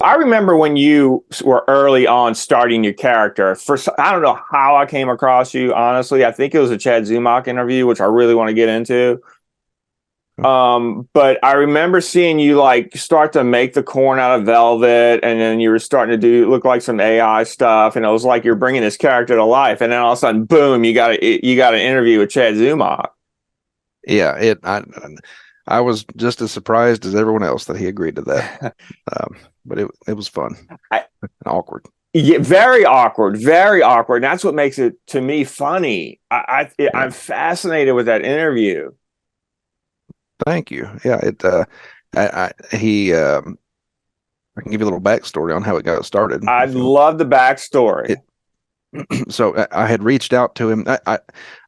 I remember when you were early on starting your character. I don't know how I came across you, honestly. I think it was a Chad Zumock interview, which I really want to get into. But I remember seeing you like start to make the corn out of velvet, and then you were starting to look like some AI stuff, and it was like you're bringing this character to life. And then all of a sudden, boom, you got an interview with Chad Zumock. Yeah, I was just as surprised as everyone else that he agreed to that. But it was fun and awkward. Yeah, very awkward, very awkward. And that's what makes it to me funny. I'm fascinated with that interview. Thank you. Yeah, I can give you a little backstory on how it got started. I'd love the backstory. So I had reached out to him. I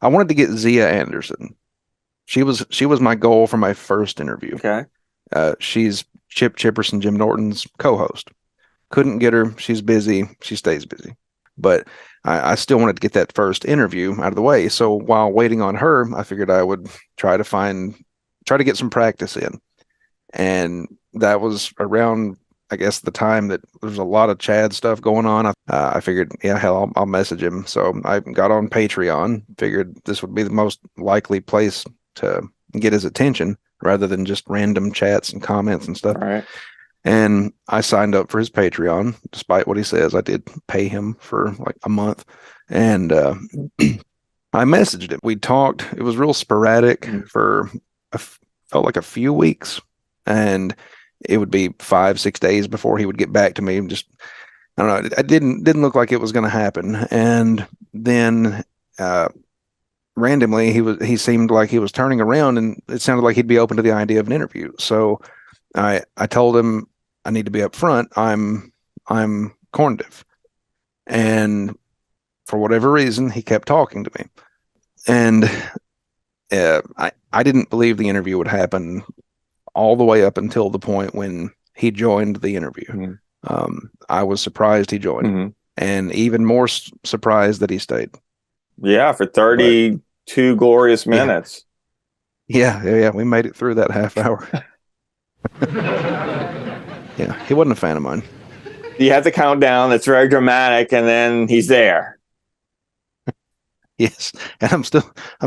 wanted to get Zia Anderson. She was my goal for my first interview. Okay. She's Chip Chipperson, Jim Norton's co-host. Couldn't get her. She's busy. She stays busy. But I still wanted to get that first interview out of the way. So while waiting on her, I figured I would try to get some practice in. And that was around, I guess, the time that there's a lot of Chad stuff going on. I figured, yeah, hell, I'll message him. So I got on Patreon, figured this would be the most likely place to get his attention rather than just random chats and comments and stuff. All right. And I signed up for his Patreon, despite what he says. I did pay him for like a month. And I messaged him. We talked. It was real sporadic for felt like a few weeks. And it would be 5-6 days before he would get back to me. Just, I don't know. It didn't look like it was going to happen. And then randomly he seemed like he was turning around, and it sounded like he'd be open to the idea of an interview. So I told him I need to be up front. I'm CORNdiff. And for whatever reason, he kept talking to me. And I didn't believe the interview would happen all the way up until the point when he joined the interview. Mm-hmm. I was surprised he joined, mm-hmm. and even more surprised that he stayed. Yeah, for 32 glorious minutes. Yeah, we made it through that half hour. Yeah, he wasn't a fan of mine. You have the countdown that's very dramatic, and then he's there. Yes, and I'm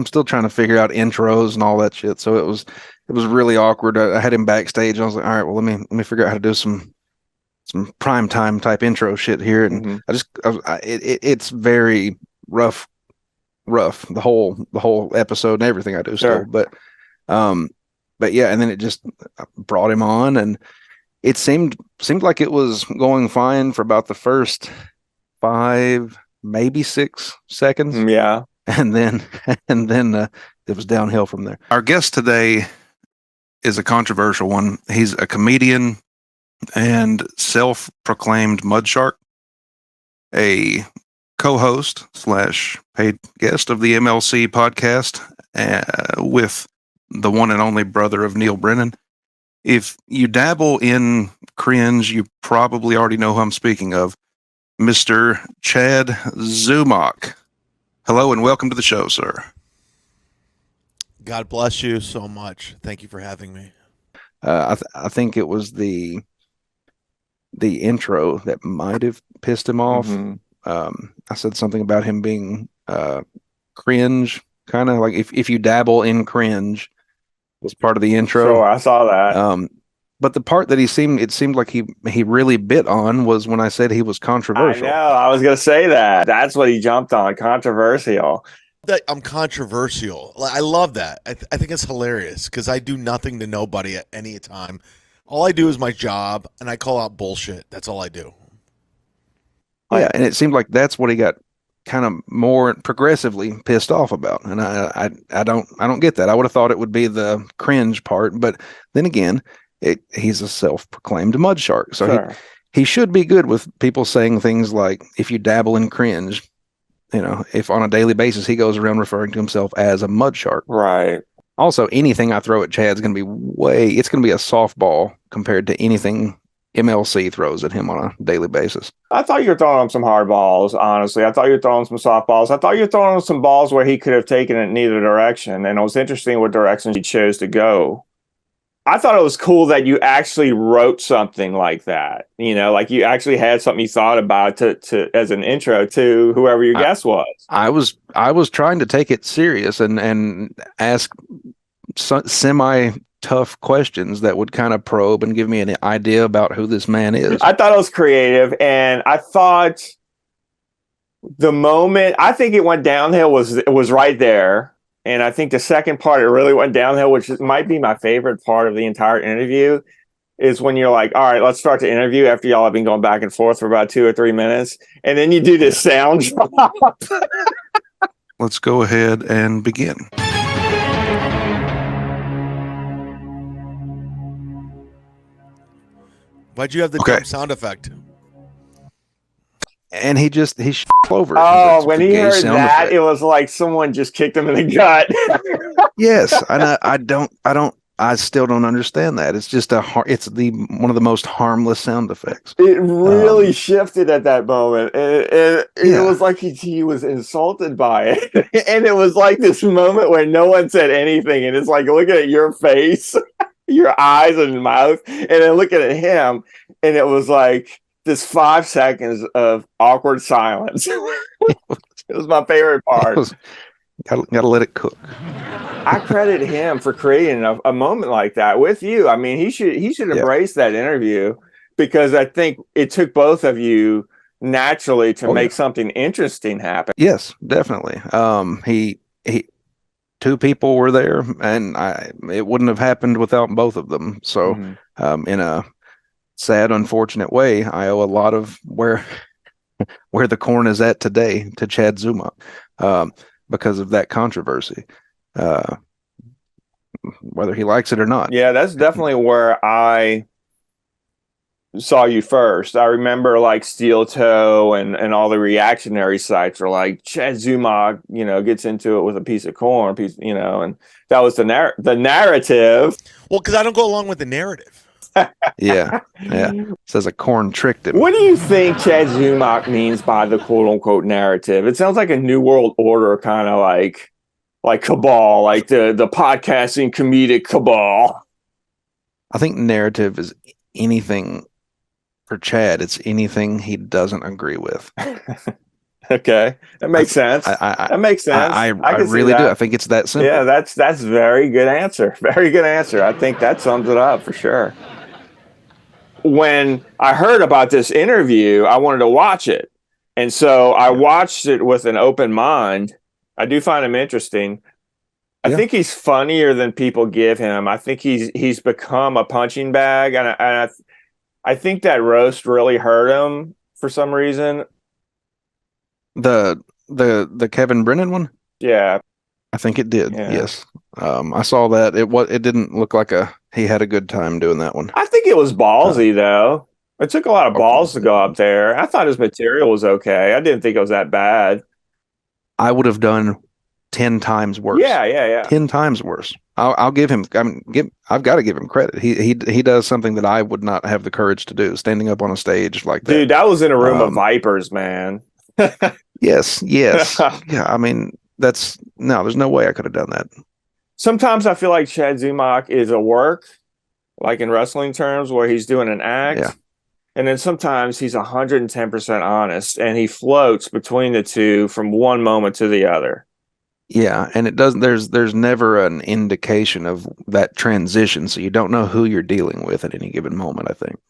still trying to figure out intros and all that shit. So it was really awkward. I had him backstage. I was like, all right, well, let me figure out how to do some prime time type intro shit here. And mm-hmm. It's very rough the whole episode and everything I do still. But yeah, and then it just brought him on, and it seemed like it was going fine for about the first 5, maybe 6 seconds. Yeah. And then it was downhill from there. Our guest today is a controversial one. He's a comedian and self-proclaimed mud shark, a co-host / paid guest of the MLC podcast with the one and only brother of Neil Brennan. If you dabble in cringe, you probably already know who I'm speaking of. Mr. Chad Zumock. Hello and welcome to the show, sir. God bless you so much. Thank you for having me. I think it was the intro that might have pissed him off. Mm-hmm. I said something about him being cringe, kind of like if you dabble in cringe was part of the intro. Sure, I saw that. But the part that it seemed like he really bit on was when I said he was controversial. I know. I was going to say that. That's what he jumped on. Controversial. I'm controversial. I love that. I think it's hilarious because I do nothing to nobody at any time. All I do is my job, and I call out bullshit. That's all I do. Yeah, and it seemed like that's what he got kind of more progressively pissed off about, and I don't get that. I would have thought it would be the cringe part, but then again, he's a self-proclaimed mud shark, so sure. He should be good with people saying things like, if you dabble in cringe, if on a daily basis he goes around referring to himself as a mud shark. Right. Also, anything I throw at Chad's going to be it's going to be a softball compared to anything MLC throws at him on a daily basis. I thought you were throwing him some hard balls, honestly. I thought you were throwing some softballs. I thought you were throwing him some balls where he could have taken it in either direction, and it was interesting what direction he chose to go. I thought it was cool that you actually wrote something like that. You know, like you actually had something you thought about to as an intro to whoever your guest was. I was trying to take it serious and ask semi tough questions that would kind of probe and give me an idea about who this man is. I thought it was creative, and I thought the moment I think it went downhill was right there. And I think the second part, it really went downhill, which might be my favorite part of the entire interview, is when you're like, all right, let's start the interview after y'all have been going back and forth for about 2 or 3 minutes. And then you do this sound drop. Let's go ahead and begin. Why'd you have the dumb sound effect? And he over. Oh, when he heard that, it was like someone just kicked him in the gut. Yes, and I still don't understand that. It's just it's one of the most harmless sound effects. It really shifted at that moment. It was like he was insulted by it. And it was like this moment where no one said anything. And it's like looking at your face, your eyes and mouth, and then looking at him. And it was like this 5 seconds of awkward silence. It was my favorite part. Gotta let it cook. I credit him for creating a moment like that with you. I mean, he should embrace that interview, because I think it took both of you naturally to make something interesting happen. Yes, definitely. He 2 people were there, and it wouldn't have happened without both of them. So, in a sad, unfortunate way, I owe a lot of where the corn is at today to Chad Zumock, because of that controversy, whether he likes it or not. Yeah, that's definitely where I saw you first. I remember like Steel Toe and all the reactionary sites were like, Chad Zumock, gets into it with a piece of corn, and that was the narrative. Well, because I don't go along with the narrative. Yeah. Says a corn tricked him. What do you think Chad Zumock means by the quote unquote narrative? It sounds like a New World Order kind of like cabal, like the podcasting comedic cabal. I think narrative is anything for Chad. It's anything he doesn't agree with. Okay, that makes sense. That makes sense. I really do. I think it's that simple. Yeah, that's very good answer. Very good answer. I think that sums it up for sure. When I heard about this interview, I wanted to watch it. And so I watched it with an open mind. I do find him interesting. I think he's funnier than people give him. I think he's become a punching bag. And I think that roast really hurt him for some reason. The Kevin Brennan one? Yeah. I think it did. Yeah. Yes. I saw that. It didn't look like he had a good time doing that one. I think it was ballsy though. It took a lot of balls to go up there. I thought his material was okay. I didn't think it was that bad. I would have done 10 times worse. Yeah. 10 times worse. I'll give him. I've got to give him credit. He does something that I would not have the courage to do, standing up on a stage like that. Dude, that was in a room of vipers, man. Yes. Yeah. I mean, there's no way I could have done that. Sometimes I feel like Chad Zumock is a work, like in wrestling terms, where he's doing an act. Yeah. And then sometimes he's 110% honest, and he floats between the two from one moment to the other. Yeah, and it doesn't. There's never an indication of that transition, so you don't know who you're dealing with at any given moment, I think.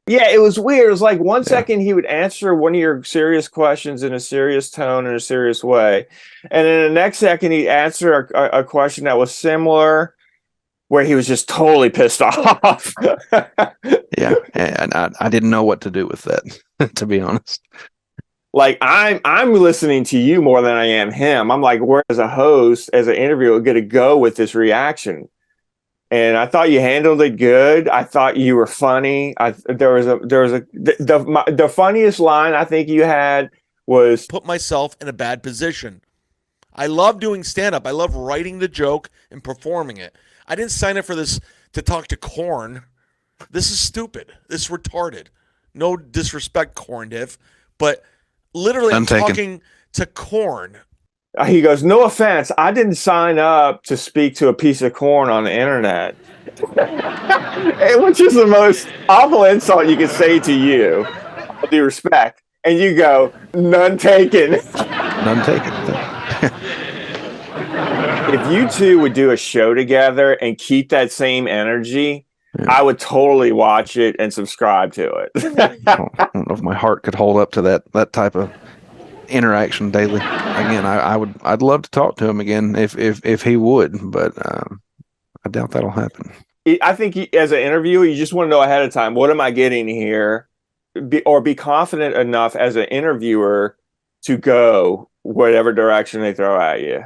Yeah, it was weird. It was like one second he would answer one of your serious questions in a serious tone, in a serious way. And then the next second he'd answer a question that was similar, where he was just totally pissed off. Yeah, and I didn't know what to do with that, to be honest. Like I'm listening to you more than I am him. I'm like, where as a host, as an interviewer, going to go with this reaction? And I thought you handled it good. I thought you were funny. The funniest line I think you had was, put myself in a bad position. I love doing stand-up. I love writing the joke and performing it. I didn't sign up for this to talk to Korn. This is stupid. This is retarded. No disrespect, CORNdiff, but literally I'm talking to Korn. He goes, no offense, I didn't sign up to speak to a piece of corn on the internet. Which is the most awful insult you could say to you, all due respect. And you go, none taken. None taken. If you two would do a show together and keep that same energy, I would totally watch it and subscribe to it. I don't know if my heart could hold up to that type of interaction daily. Again, I'd love to talk to him again if he would, but I doubt that'll happen. I think as an interviewer, you just want to know ahead of time, what am I getting here? Be confident enough as an interviewer to go whatever direction they throw at you.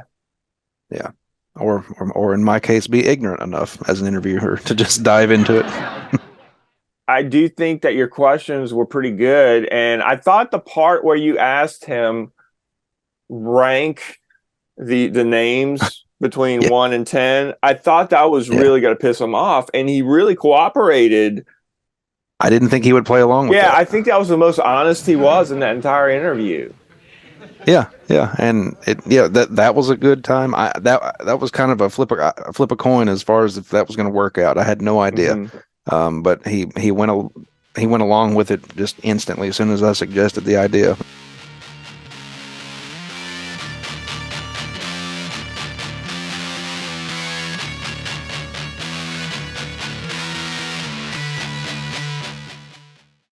Yeah. Or in my case, be ignorant enough as an interviewer to just dive into it. I do think that your questions were pretty good. And I thought the part where you asked him rank the names between 1 and 10, I thought that was really going to piss him off. And he really cooperated. I didn't think he would play along with that. I think that was the most honest he was in that entire interview. Yeah, and that was a good time. That was kind of a flip a coin as far as if that was going to work out. I had no idea, but he went along with it just instantly as soon as I suggested the idea.